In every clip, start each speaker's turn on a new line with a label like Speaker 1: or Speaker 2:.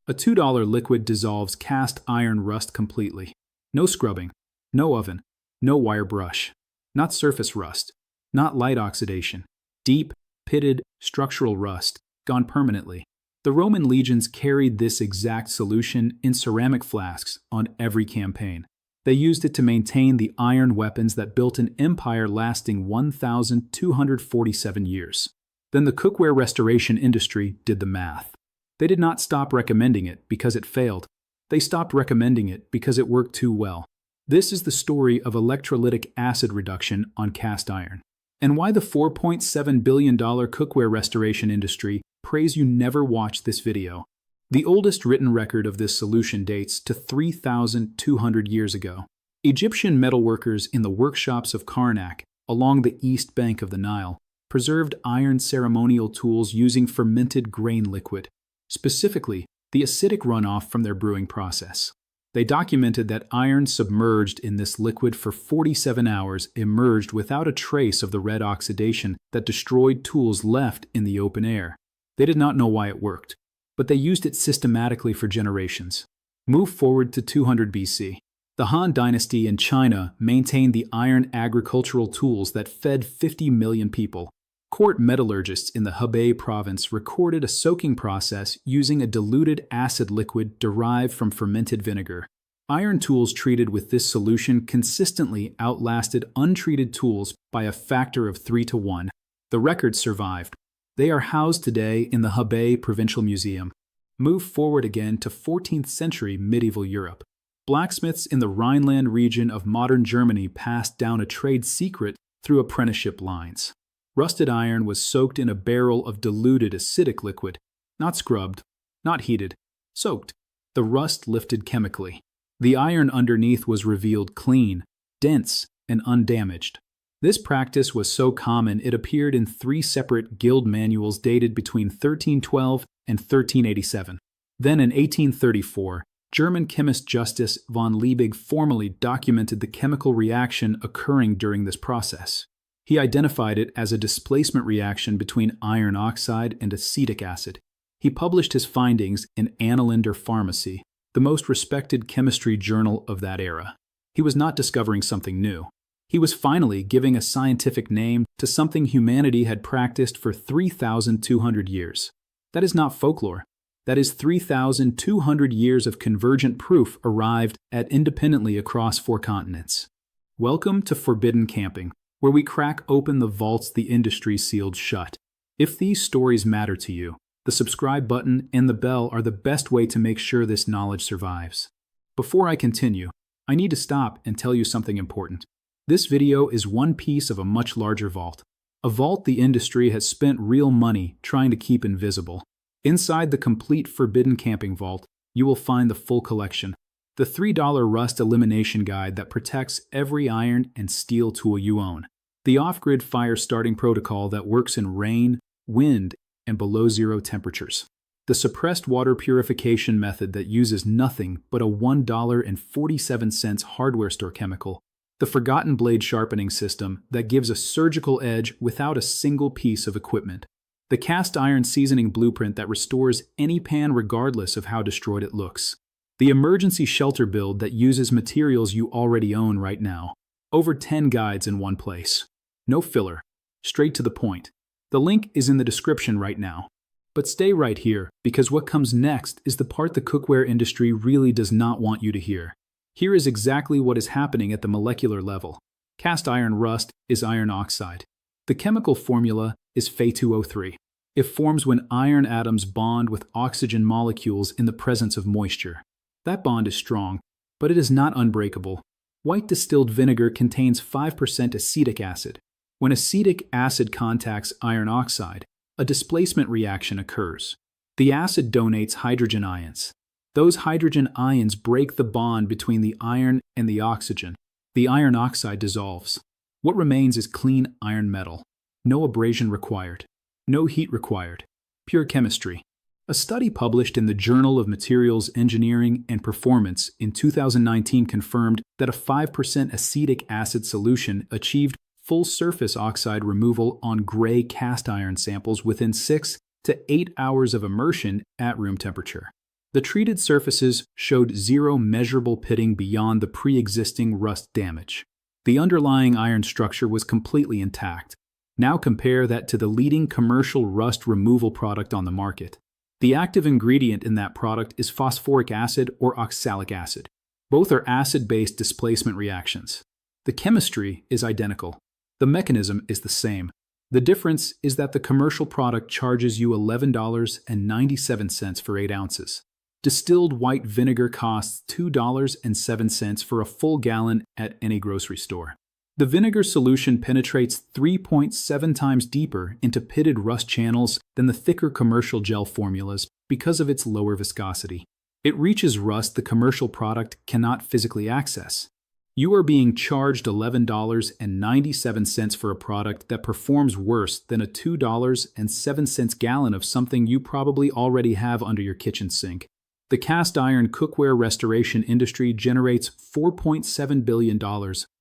Speaker 1: A $2 liquid dissolves cast iron rust completely. No scrubbing, no oven, no wire brush. Not surface rust, not light oxidation. Deep, pitted, structural rust, gone permanently. The Roman legions carried this exact solution in ceramic flasks on every campaign. They used it to maintain the iron weapons that built an empire lasting 1,247 years. Then the cookware restoration industry did the math. They did not stop recommending it because it failed. They stopped recommending it because it worked too well. This is the story of electrolytic acid reduction on cast iron, and why the $4.7 billion cookware restoration industry prays you never watch this video. The oldest written record of this solution dates to 3,200 years ago. Egyptian metalworkers in the workshops of Karnak, along the east bank of the Nile, preserved iron ceremonial tools using fermented grain liquid, specifically the acidic runoff from their brewing process. They documented that iron submerged in this liquid for 47 hours emerged without a trace of the red oxidation that destroyed tools left in the open air. They did not know why it worked, but they used it systematically for generations. Move forward to 200 BC. The Han Dynasty in China maintained the iron agricultural tools that fed 50 million people. Court metallurgists in the Hebei province recorded a soaking process using a diluted acid liquid derived from fermented vinegar. Iron tools treated with this solution consistently outlasted untreated tools by a factor of 3 to 1. The records survived. They are housed today in the Hebei Provincial Museum. Move forward again to 14th century medieval Europe. Blacksmiths in the Rhineland region of modern Germany passed down a trade secret through apprenticeship lines. Rusted iron was soaked in a barrel of diluted acidic liquid, not scrubbed, not heated, soaked. The rust lifted chemically. The iron underneath was revealed clean, dense, and undamaged. This practice was so common it appeared in 3 separate guild manuals dated between 1312 and 1387. Then in 1834, German chemist Justus von Liebig formally documented the chemical reaction occurring during this process. He identified it as a displacement reaction between iron oxide and acetic acid. He published his findings in Annalen der Pharmacie, the most respected chemistry journal of that era. He was not discovering something new. He was finally giving a scientific name to something humanity had practiced for 3,200 years. That is not folklore. That is 3,200 years of convergent proof arrived at independently across 4 continents. Welcome to Forbidden Camping, where we crack open the vaults the industry sealed shut. If these stories matter to you, the subscribe button and the bell are the best way to make sure this knowledge survives. Before I continue, I need to stop and tell you something important. This video is one piece of a much larger vault. A vault the industry has spent real money trying to keep invisible. Inside the complete Forbidden Camping Vault, you will find the full collection. The $3 rust elimination guide that protects every iron and steel tool you own. The off-grid fire starting protocol that works in rain, wind, and below zero temperatures. The suppressed water purification method that uses nothing but a $1.47 hardware store chemical. The forgotten blade sharpening system that gives a surgical edge without a single piece of equipment. The cast iron seasoning blueprint that restores any pan regardless of how destroyed it looks. The emergency shelter build that uses materials you already own right now. Over 10 guides in one place. No filler. Straight to the point. The link is in the description right now. But stay right here, because what comes next is the part the cookware industry really does not want you to hear. Here is exactly what is happening at the molecular level. Cast iron rust is iron oxide. The chemical formula is Fe2O3. It forms when iron atoms bond with oxygen molecules in the presence of moisture. That bond is strong, but it is not unbreakable. White distilled vinegar contains 5% acetic acid. When acetic acid contacts iron oxide, a displacement reaction occurs. The acid donates hydrogen ions. Those hydrogen ions break the bond between the iron and the oxygen. The iron oxide dissolves. What remains is clean iron metal. No abrasion required. No heat required. Pure chemistry. A study published in the Journal of Materials Engineering and Performance in 2019 confirmed that a 5% acetic acid solution achieved full surface oxide removal on gray cast iron samples within 6 to 8 hours of immersion at room temperature. The treated surfaces showed zero measurable pitting beyond the pre-existing rust damage. The underlying iron structure was completely intact. Now compare that to the leading commercial rust removal product on the market. The active ingredient in that product is phosphoric acid or oxalic acid. Both are acid-based displacement reactions. The chemistry is identical. The mechanism is the same. The difference is that the commercial product charges you $11.97 for 8 ounces. Distilled white vinegar costs $2.07 for a full gallon at any grocery store. The vinegar solution penetrates 3.7 times deeper into pitted rust channels than the thicker commercial gel formulas because of its lower viscosity. It reaches rust the commercial product cannot physically access. You are being charged $11.97 for a product that performs worse than a $2.07 gallon of something you probably already have under your kitchen sink. The cast iron cookware restoration industry generates $4.7 billion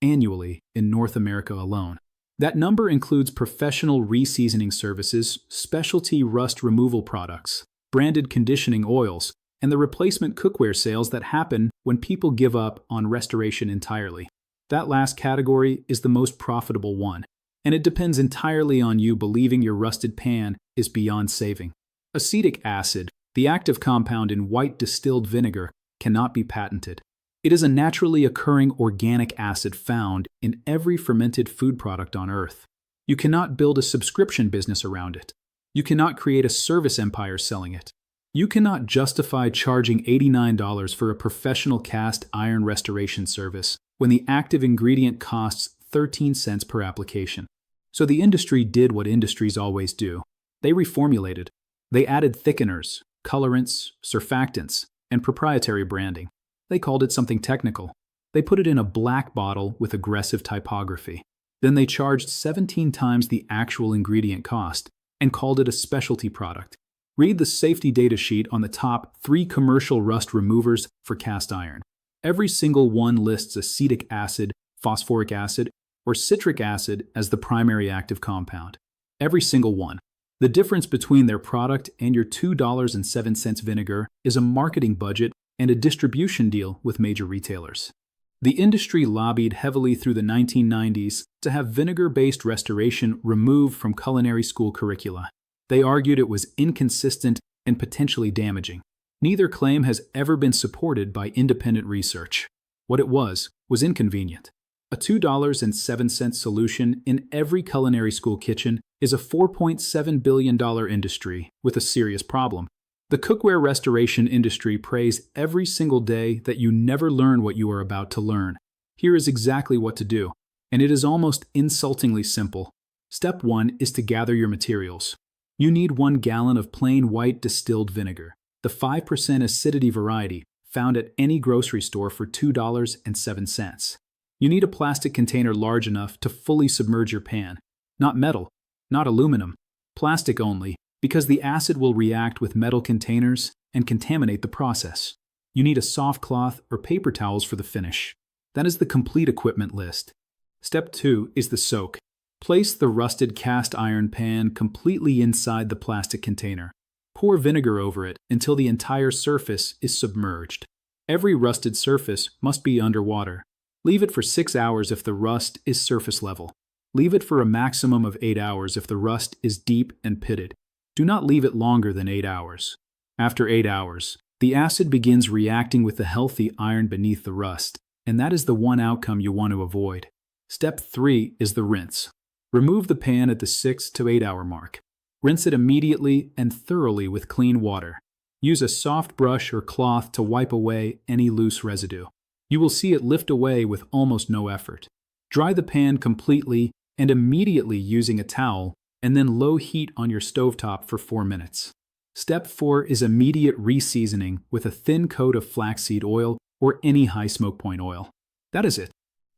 Speaker 1: annually in North America alone. That number includes professional reseasoning services, specialty rust removal products, branded conditioning oils, and the replacement cookware sales that happen when people give up on restoration entirely. That last category is the most profitable one, and it depends entirely on you believing your rusted pan is beyond saving. Acetic acid, the active compound in white distilled vinegar, cannot be patented. It is a naturally occurring organic acid found in every fermented food product on Earth. You cannot build a subscription business around it. You cannot create a service empire selling it. You cannot justify charging $89 for a professional cast iron restoration service when the active ingredient costs 13 cents per application. So the industry did what industries always do. They reformulated. They added thickeners, colorants, surfactants, and proprietary branding. They called it something technical. They put it in a black bottle with aggressive typography. Then they charged 17 times the actual ingredient cost and called it a specialty product. Read the safety data sheet on the top 3 commercial rust removers for cast iron. Every single one lists acetic acid, phosphoric acid, or citric acid as the primary active compound. Every single one. The difference between their product and your $2.07 vinegar is a marketing budget and a distribution deal with major retailers. The industry lobbied heavily through the 1990s to have vinegar-based restoration removed from culinary school curricula. They argued it was inconsistent and potentially damaging. Neither claim has ever been supported by independent research. What it was inconvenient. A $2.07 solution in every culinary school kitchen is a $4.7 billion industry with a serious problem. The cookware restoration industry prays every single day that you never learn what you are about to learn. Here is exactly what to do, and it is almost insultingly simple. Step 1 is to gather your materials. You need 1 gallon of plain white distilled vinegar, the 5% acidity variety found at any grocery store for $2.07. You need a plastic container large enough to fully submerge your pan. Not metal, not aluminum, plastic only, because the acid will react with metal containers and contaminate the process. You need a soft cloth or paper towels for the finish. That is the complete equipment list. Step 2 is the soak. Place the rusted cast iron pan completely inside the plastic container. Pour vinegar over it until the entire surface is submerged. Every rusted surface must be underwater. Leave it for 6 hours if the rust is surface level. Leave it for a maximum of 8 hours if the rust is deep and pitted. Do not leave it longer than 8 hours. After 8 hours, the acid begins reacting with the healthy iron beneath the rust, and that is the one outcome you want to avoid. Step 3 is the rinse. Remove the pan at the 6 to 8 hour mark. Rinse it immediately and thoroughly with clean water. Use a soft brush or cloth to wipe away any loose residue. You will see it lift away with almost no effort. Dry the pan completely and immediately using a towel, and then low heat on your stovetop for 4 minutes. Step 4 is immediate reseasoning with a thin coat of flaxseed oil or any high smoke point oil. That is it.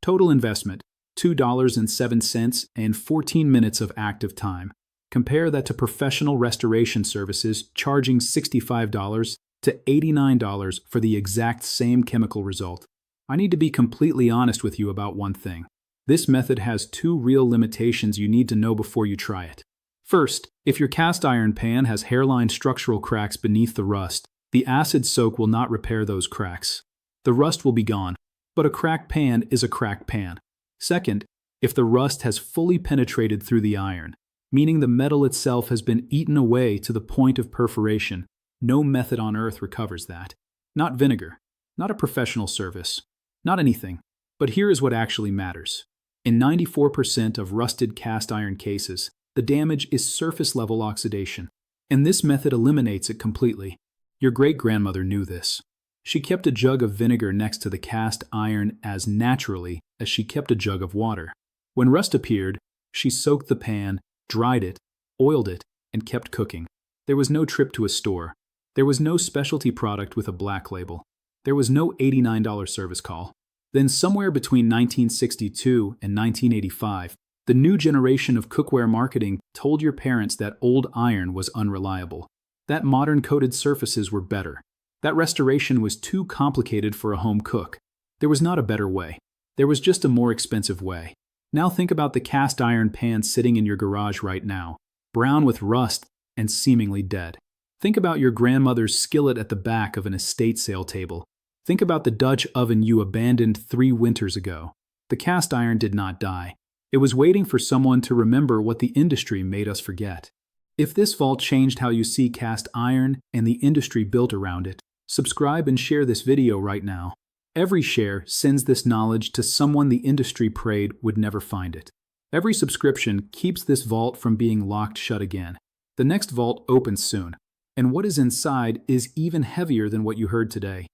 Speaker 1: Total investment, $2.07 and 14 minutes of active time. Compare that to professional restoration services charging $65 to $89 for the exact same chemical result. I need to be completely honest with you about one thing. This method has 2 real limitations you need to know before you try it. First, if your cast iron pan has hairline structural cracks beneath the rust, The acid soak will not repair those cracks. The rust will be gone, but a cracked pan is a cracked pan. Second, if the rust has fully penetrated through the iron, meaning the metal itself has been eaten away to the point of perforation, no method on earth recovers that. Not vinegar, not a professional service, not anything. But here is what actually matters. In 94% of rusted cast iron cases, the damage is surface-level oxidation, and this method eliminates it completely. Your great-grandmother knew this. She kept a jug of vinegar next to the cast iron as naturally as she kept a jug of water. When rust appeared, she soaked the pan, dried it, oiled it, and kept cooking. There was no trip to a store. There was no specialty product with a black label. There was no $89 service call. Then somewhere between 1962 and 1985, the new generation of cookware marketing told your parents that old iron was unreliable, that modern coated surfaces were better, that restoration was too complicated for a home cook. There was not a better way. There was just a more expensive way. Now think about the cast iron pan sitting in your garage right now, brown with rust and seemingly dead. Think about your grandmother's skillet at the back of an estate sale table. Think about the Dutch oven you abandoned 3 winters ago. The cast iron did not die. It was waiting for someone to remember what the industry made us forget. If this vault changed how you see cast iron and the industry built around it, subscribe and share this video right now. Every share sends this knowledge to someone the industry prayed would never find it. Every subscription keeps this vault from being locked shut again. The next vault opens soon, and what is inside is even heavier than what you heard today.